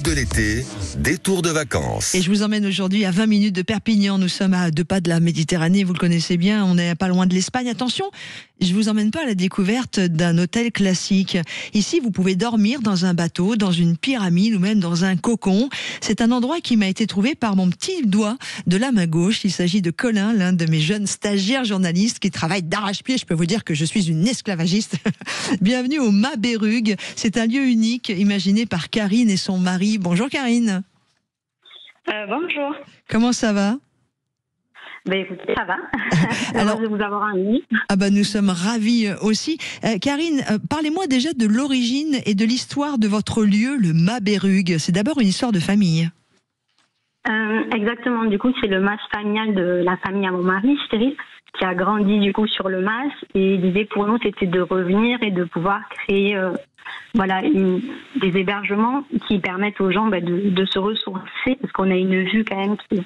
de l'été, détour de vacances. Et je vous emmène aujourd'hui à 20 minutes de Perpignan. Nous sommes à 2 pas de la Méditerranée, vous le connaissez bien, on n'est pas loin de l'Espagne. Attention, je vous emmène pas à la découverte d'un hôtel classique. Ici, vous pouvez dormir dans un bateau, dans une pyramide ou même dans un cocon. C'est un endroit qui m'a été trouvé par mon petit doigt de la main gauche. Il s'agit de Colin, l'un de mes jeunes stagiaires journalistes qui travaille d'arrache-pied. Je peux vous dire que je suis une esclavagiste. Bienvenue au Mas Berrugues. C'est un lieu unique imaginé par Karine et son mari. Bonjour Karine. Bonjour. Comment ça va ? Écoutez, ça va. Alors, de vous avoir un ami. Nous sommes ravis aussi. Karine, parlez-moi déjà de l'origine et de l'histoire de votre lieu, le Mas Berrugues. C'est d'abord une histoire de famille. Exactement. Du coup, c'est le mas familial de la famille à mon mari, Cyril, qui a grandi du coup sur le mas. Et l'idée pour nous, c'était de revenir et de pouvoir créer des hébergements qui permettent aux gens de se ressourcer, parce qu'on a une vue quand même qui est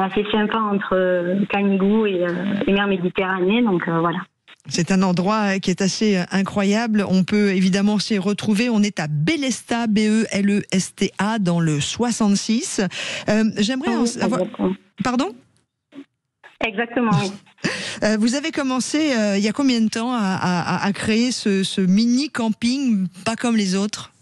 assez sympa entre Canigou et mer Méditerranée. Donc voilà. C'est un endroit qui est assez incroyable. On peut évidemment s'y retrouver. On est à Belesta, B-E-L-E-S-T-A, dans le 66. J'aimerais en savoir... Pardon ? Exactement, oui. Vous avez commencé il y a combien de temps à créer ce mini camping, pas comme les autres ?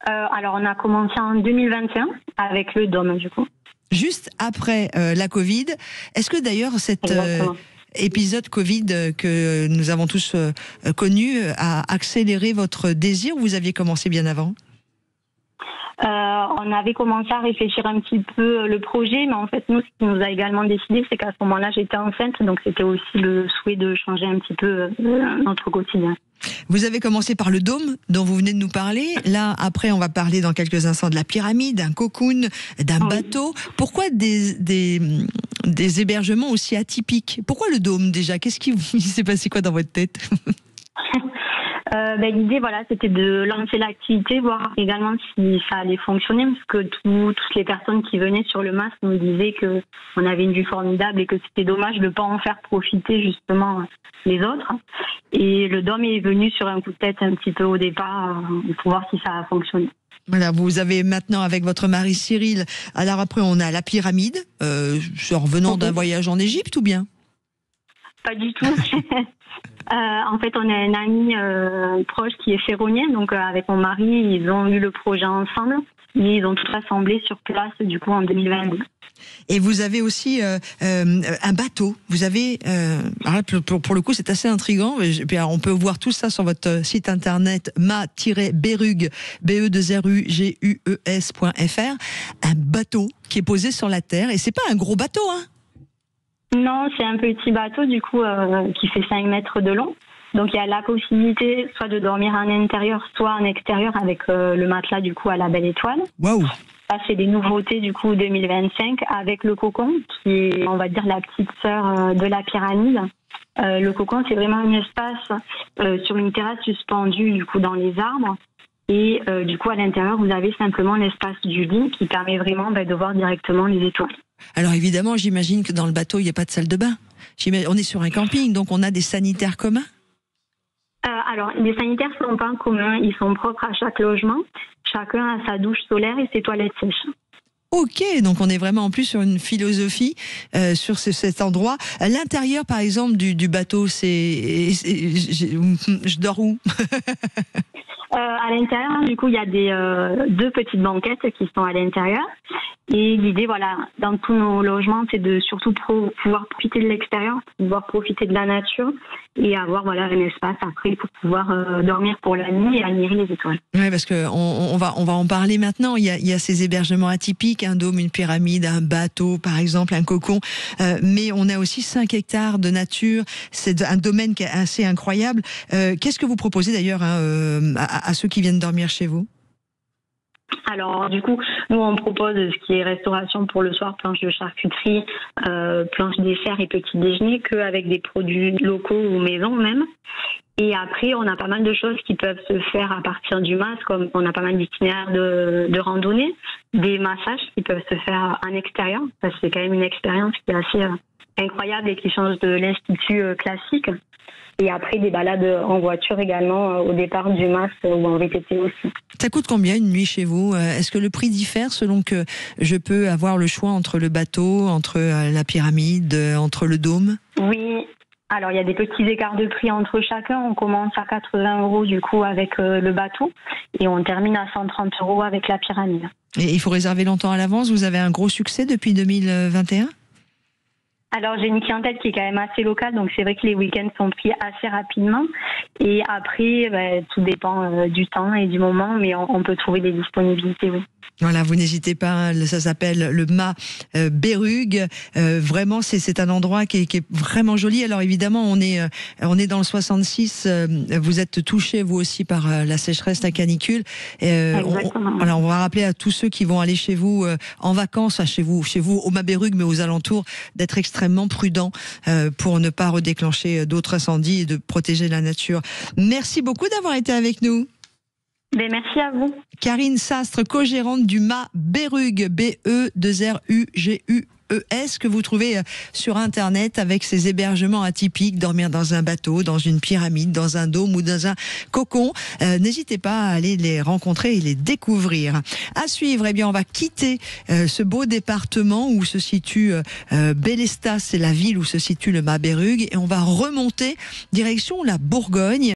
Alors, on a commencé en 2021 avec le Dôme, du coup. Juste après la Covid. Est-ce que d'ailleurs cet épisode Covid que nous avons tous connu a accéléré votre désir, ou vous aviez commencé bien avant ? On avait commencé à réfléchir un petit peu le projet, mais en fait, nous, ce qui nous a également décidé, c'est qu'à ce moment-là, j'étais enceinte, donc c'était aussi le souhait de changer un petit peu notre quotidien. Vous avez commencé par le Dôme, dont vous venez de nous parler. Là, après, on va parler dans quelques instants de la pyramide, d'un cocoon, d'un bateau. Pourquoi des hébergements aussi atypiques ? Pourquoi le Dôme, déjà ? Il s'est passé quoi dans votre tête ? L'idée, c'était de lancer l'activité, voir également si ça allait fonctionner, parce que toutes les personnes qui venaient sur le mas nous disaient qu'on avait une vue formidable et que c'était dommage de ne pas en faire profiter justement les autres. Et le Dôme est venu sur un coup de tête un petit peu au départ pour voir si ça a fonctionné. Voilà, vous avez maintenant avec votre mari Cyril. Alors après, on a la pyramide, revenant d'un voyage en Égypte ou bien ? Pas du tout. En fait, on a un ami proche qui est ferronnier, donc avec mon mari, ils ont eu le projet ensemble et ils ont tout rassemblé sur place du coup en 2022. Et vous avez aussi un bateau. Vous avez, pour le coup, c'est assez intriguant. On peut voir tout ça sur votre site internet mas-berrugues, BE2RUGUES.fr. Un bateau qui est posé sur la terre, et c'est pas un gros bateau, hein? Non, c'est un petit bateau du coup qui fait 5 mètres de long. Donc il y a la possibilité soit de dormir en intérieur, soit en extérieur avec le matelas du coup à la belle étoile. Waouh! Ça c'est des nouveautés du coup 2025 avec le cocon qui est, on va dire, la petite sœur de la pyramide. Le cocon, c'est vraiment un espace sur une terrasse suspendue du coup dans les arbres. Et du coup à l'intérieur vous avez simplement l'espace du lit qui permet vraiment de voir directement les étoiles. Alors évidemment, j'imagine que dans le bateau, il n'y a pas de salle de bain. On est sur un camping, donc on a des sanitaires communs ? Alors, les sanitaires ne sont pas communs, ils sont propres à chaque logement. Chacun a sa douche solaire et ses toilettes sèches. Ok, donc on est vraiment en plus sur une philosophie sur cet endroit. À l'intérieur, par exemple, du bateau, je dors où ? À l'intérieur, du coup, il y a deux petites banquettes qui sont à l'intérieur. Et l'idée, dans tous nos logements, c'est de surtout pouvoir profiter de l'extérieur, pouvoir profiter de la nature et avoir un espace après pour pouvoir dormir pour la nuit et admirer les étoiles. Oui, parce que on va en parler maintenant. Il y a ces hébergements atypiques, un dôme, une pyramide, un bateau, par exemple, un cocon. Mais on a aussi 5 hectares de nature. C'est un domaine qui est assez incroyable. Qu'est-ce que vous proposez d'ailleurs à ceux qui viennent dormir chez vous ? Alors, du coup, nous, on propose ce qui est restauration pour le soir, planche de charcuterie, planche dessert et petit déjeuner, qu'avec des produits locaux ou maison même. Et après, on a pas mal de choses qui peuvent se faire à partir du mas, comme on a pas mal d'itinéraires de randonnée, des massages qui peuvent se faire en extérieur, parce que c'est quand même une expérience qui est incroyables et qui changent de l'institut classique. Et après, des balades en voiture également au départ du MAS ou en VTT aussi. Ça coûte combien une nuit chez vous? Est-ce que le prix diffère selon que je peux avoir le choix entre le bateau, entre la pyramide, entre le dôme? Oui. Alors, il y a des petits écarts de prix entre chacun. On commence à 80 € du coup avec le bateau et on termine à 130 € avec la pyramide. Et il faut réserver longtemps à l'avance. Vous avez un gros succès depuis 2021? Alors, j'ai une clientèle qui est quand même assez locale, donc c'est vrai que les week-ends sont pris assez rapidement. Et après, tout dépend du temps et du moment, mais on peut trouver des disponibilités, oui. Voilà, vous n'hésitez pas, ça s'appelle le mât Berrugue. Vraiment, c'est un endroit qui est vraiment joli. Alors évidemment, on est dans le 66. Vous êtes touché vous aussi par la sécheresse, la canicule. Exactement. On va rappeler à tous ceux qui vont aller chez vous en vacances, chez vous au mât Berrugue, mais aux alentours, d'être extrêmement prudents pour ne pas redéclencher d'autres incendies et de protéger la nature. Merci beaucoup d'avoir été avec nous. Merci à vous. Karine Sastre, co-gérante du mât Berrugue, BE2RUGUES, que vous trouvez sur Internet avec ses hébergements atypiques, dormir dans un bateau, dans une pyramide, dans un dôme ou dans un cocon. N'hésitez pas à aller les rencontrer et les découvrir. À suivre, eh bien, on va quitter ce beau département où se situe Bélestat, c'est la ville où se situe le mât Berrugue, et on va remonter direction la Bourgogne.